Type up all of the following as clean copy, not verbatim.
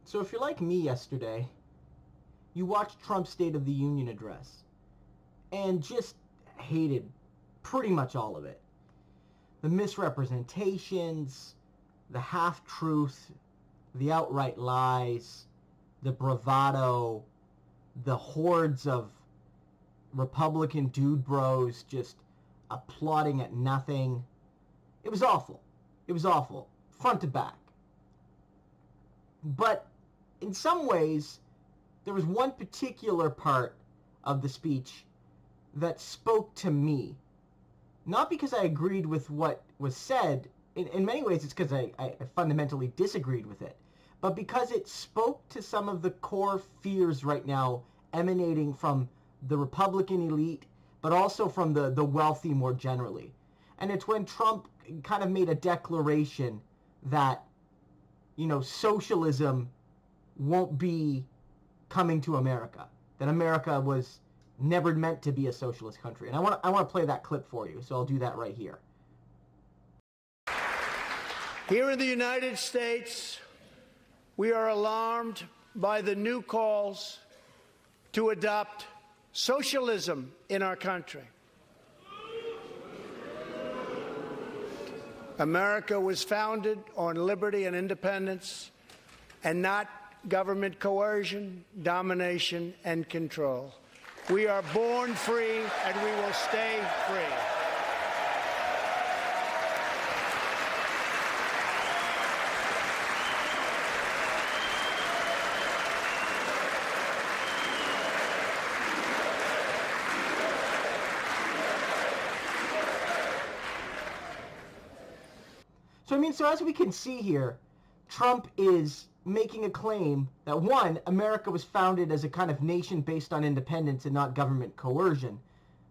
So if you're like me yesterday, you watched Trump's State of the Union address and just hated pretty much all of it. The misrepresentations, the half-truth, the outright lies, the bravado, the hordes of Republican dude bros just applauding at nothing. It was awful. It was awful, front to back. But in some ways, there was one particular part of the speech that spoke to me. Not because I agreed with what was said. In many ways, it's because I fundamentally disagreed with it. But because it spoke to some of the core fears right now emanating from the Republican elite, but also from the wealthy more generally. And it's when Trump kind of made a declaration that, socialism won't be coming to America. That America was never meant to be a socialist country. And I want to play that clip for you, so I'll do that right here. Here in the United States, we are alarmed by the new calls to adopt socialism in our country. America was founded on liberty and independence, and not government coercion, domination, and control. We are born free, and we will stay free. So as we can see here, Trump is making a claim that, one, America was founded as a kind of nation based on independence and not government coercion.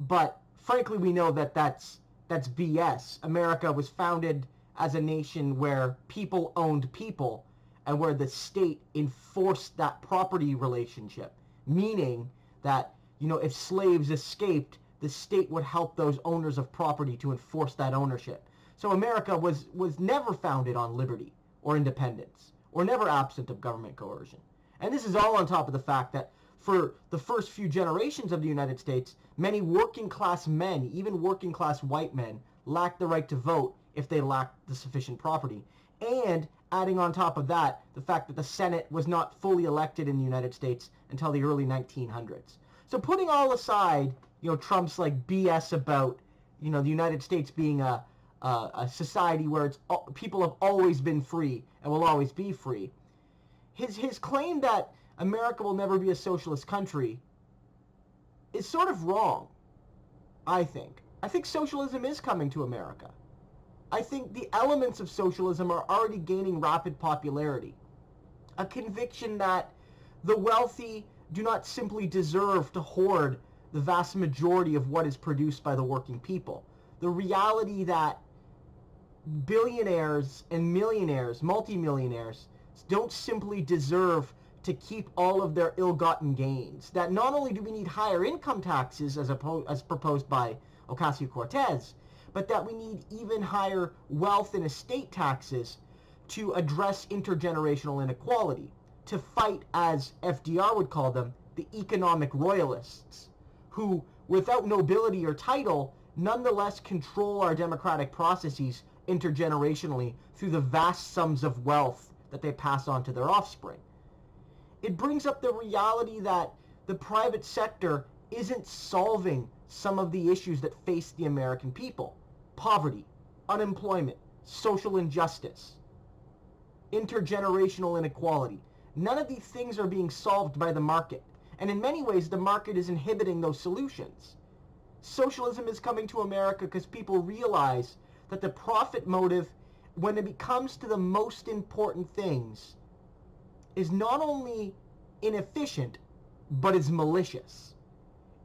But frankly, we know that that's BS. America was founded as a nation where people owned people and where the state enforced that property relationship, meaning that, if slaves escaped, the state would help those owners of property to enforce that ownership. So America was never founded on liberty or independence, or never absent of government coercion. And this is all on top of the fact that for the first few generations of the United States, many working class men, even working class white men, lacked the right to vote if they lacked the sufficient property. And adding on top of that, the fact that the Senate was not fully elected in the United States until the early 1900s. So putting all aside, Trump's BS about, the United States being a society where people have always been free and will always be free. His claim that America will never be a socialist country is sort of wrong, I think. I think socialism is coming to America. I think the elements of socialism are already gaining rapid popularity. A conviction that the wealthy do not simply deserve to hoard the vast majority of what is produced by the working people. The reality that billionaires and millionaires, multimillionaires, don't simply deserve to keep all of their ill-gotten gains. That not only do we need higher income taxes as proposed by Ocasio-Cortez, but that we need even higher wealth and estate taxes to address intergenerational inequality, to fight, as FDR would call them, the economic royalists, who, without nobility or title, nonetheless control our democratic processes intergenerationally through the vast sums of wealth that they pass on to their offspring. It brings up the reality that the private sector isn't solving some of the issues that face the American people. Poverty, unemployment, social injustice, intergenerational inequality. None of these things are being solved by the market. And in many ways, the market is inhibiting those solutions. Socialism is coming to America because people realize that the profit motive, when it comes to the most important things, is not only inefficient, but is malicious.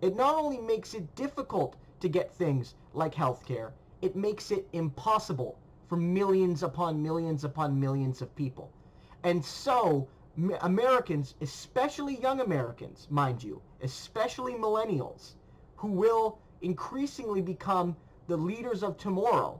It not only makes it difficult to get things like healthcare, it makes it impossible for millions upon millions upon millions of people. And so, Americans, especially young Americans, mind you, especially millennials, who will increasingly become the leaders of tomorrow,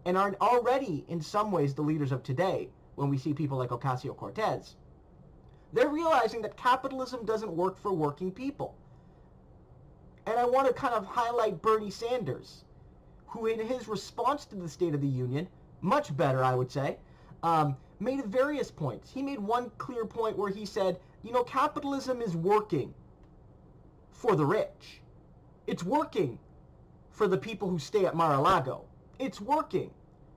and are already in some ways the leaders of today when we see people like Ocasio-Cortez, They're realizing that capitalism doesn't work for working people. And I want to kind of highlight Bernie Sanders, who in his response to the State of the Union, much better I would say, made various points. He made one clear point where he said, you know, capitalism is working for the rich. It's working for the people who stay at Mar-a-Lago. It's working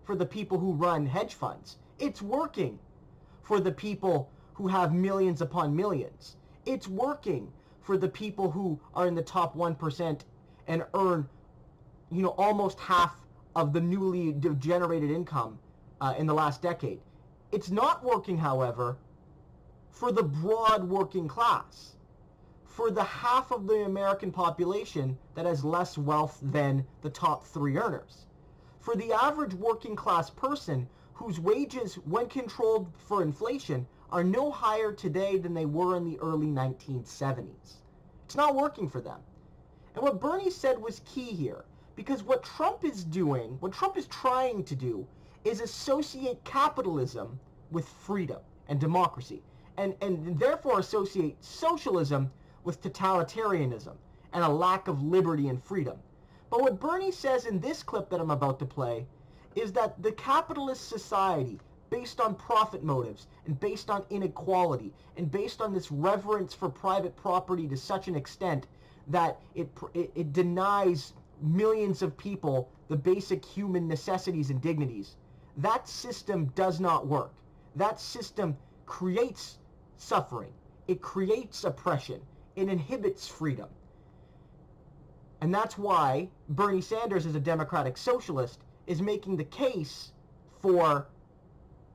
for the people who run hedge funds. It's working for the people who have millions upon millions. It's working for the people who are in the top 1% and earn, you know, almost half of the newly generated income in the last decade. It's not working, however, for the broad working class, for the half of the American population that has less wealth than the top 3 earners, for the average working class person whose wages, when controlled for inflation, are no higher today than they were in the early 1970s. It's not working for them. And what Bernie said was key here, because what Trump is doing, what Trump is trying to do, is associate capitalism with freedom and democracy, and therefore associate socialism with totalitarianism and a lack of liberty and freedom. But what Bernie says in this clip that I'm about to play is that the capitalist society, based on profit motives and based on inequality and based on this reverence for private property to such an extent that it denies millions of people the basic human necessities and dignities, that system does not work. That system creates suffering. It creates oppression. It inhibits freedom. And that's why Bernie Sanders, as a democratic socialist, is making the case for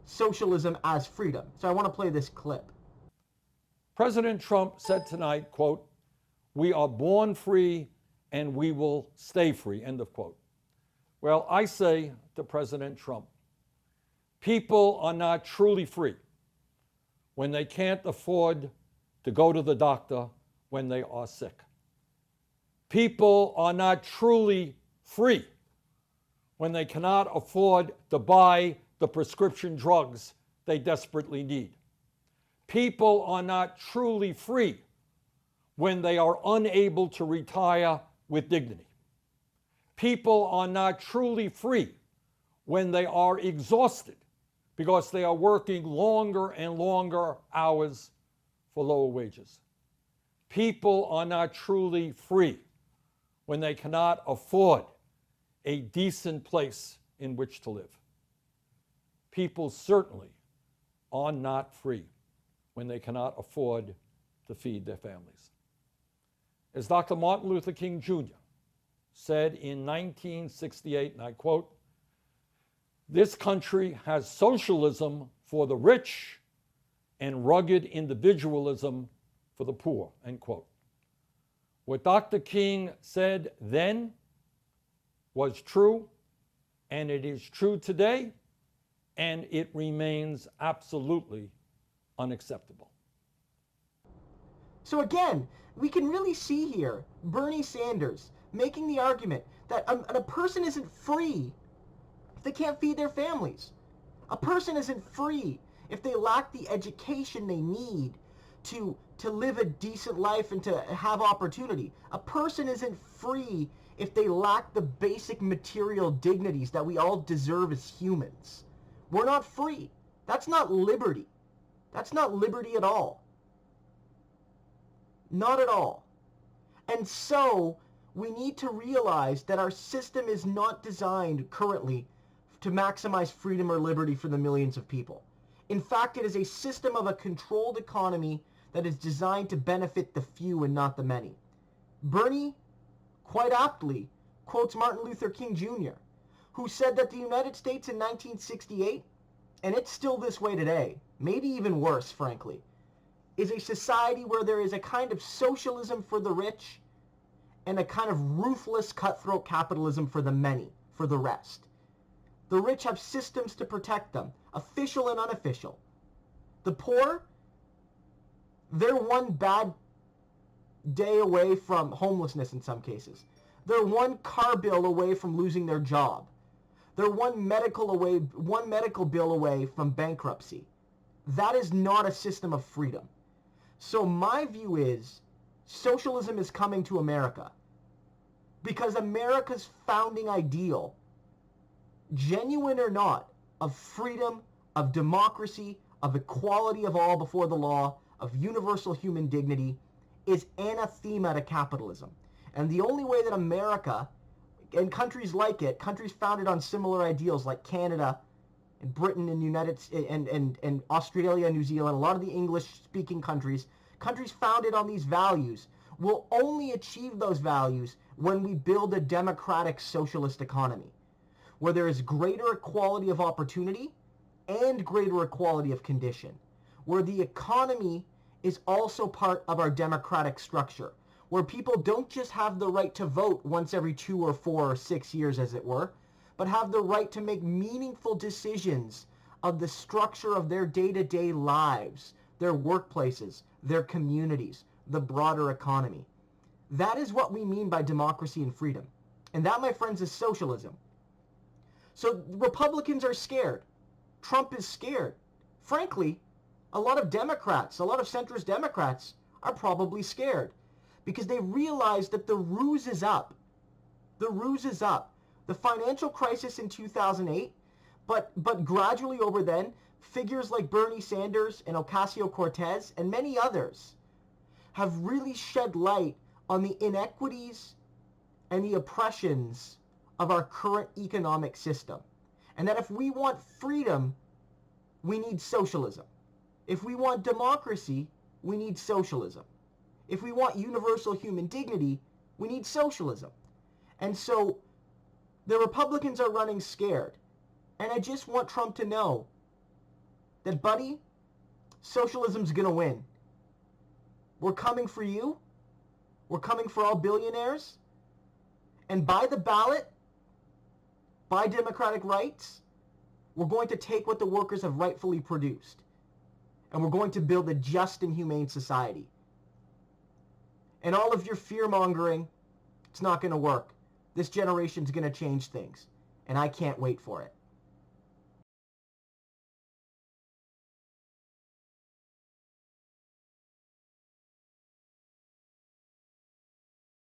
socialism as freedom. So I want to play this clip. President Trump said tonight, quote, "We are born free and we will stay free," end of quote. Well, I say to President Trump, people are not truly free when they can't afford to go to the doctor when they are sick. People are not truly free when they cannot afford to buy the prescription drugs they desperately need. People are not truly free when they are unable to retire with dignity. People are not truly free when they are exhausted because they are working longer and longer hours for lower wages. People are not truly free when they cannot afford a decent place in which to live. People certainly are not free when they cannot afford to feed their families. As Dr. Martin Luther King Jr. said in 1968, and I quote, "This country has socialism for the rich and rugged individualism for the poor," end quote. What Dr. King said then was true, and it is true today, and it remains absolutely unacceptable. So again, we can really see here Bernie Sanders making the argument that a person isn't free if they can't feed their families. A person isn't free if they lack the education they need to live a decent life and to have opportunity. A person isn't free if they lack the basic material dignities that we all deserve as humans. We're not free. That's not liberty. That's not liberty at all. Not at all. And so we need to realize that our system is not designed currently to maximize freedom or liberty for the millions of people. In fact, it is a system of a controlled economy that is designed to benefit the few and not the many. Bernie, quite aptly, quotes Martin Luther King Jr., who said that the United States in 1968, and it's still this way today, maybe even worse, frankly, is a society where there is a kind of socialism for the rich and a kind of ruthless cutthroat capitalism for the many, for the rest. The rich have systems to protect them, official and unofficial. The poor, they're one bad day away from homelessness in some cases. They're one car bill away from losing their job. They're one medical bill away from bankruptcy. That is not a system of freedom. So my view is socialism is coming to America because America's founding ideal, genuine or not, of freedom, of democracy, of equality of all before the law, of universal human dignity, is anathema to capitalism. And the only way that America and countries like it, countries founded on similar ideals like Canada and Britain and Australia, New Zealand, a lot of the English-speaking countries founded on these values, will only achieve those values when we build a democratic socialist economy, where there is greater equality of opportunity and greater equality of condition, where the economy is also part of our democratic structure, where people don't just have the right to vote once every 2 or 4 or 6 years, as it were, but have the right to make meaningful decisions of the structure of their day-to-day lives, their workplaces, their communities, the broader economy. That is what we mean by democracy and freedom. And that, my friends, is socialism. So Republicans are scared. Trump is scared. Frankly, a lot of Democrats, a lot of centrist Democrats are probably scared because they realize that the ruse is up. The ruse is up. The financial crisis in 2008, but gradually over then, figures like Bernie Sanders and Ocasio-Cortez and many others have really shed light on the inequities and the oppressions of our current economic system. And that if we want freedom, we need socialism. If we want democracy, we need socialism. If we want universal human dignity, we need socialism. And so the Republicans are running scared. And I just want Trump to know that, buddy, socialism's going to win. We're coming for you. We're coming for all billionaires. And by the ballot, by democratic rights, we're going to take what the workers have rightfully produced. And we're going to build a just and humane society. And all of your fear-mongering, it's not going to work. This generation's going to change things. And I can't wait for it.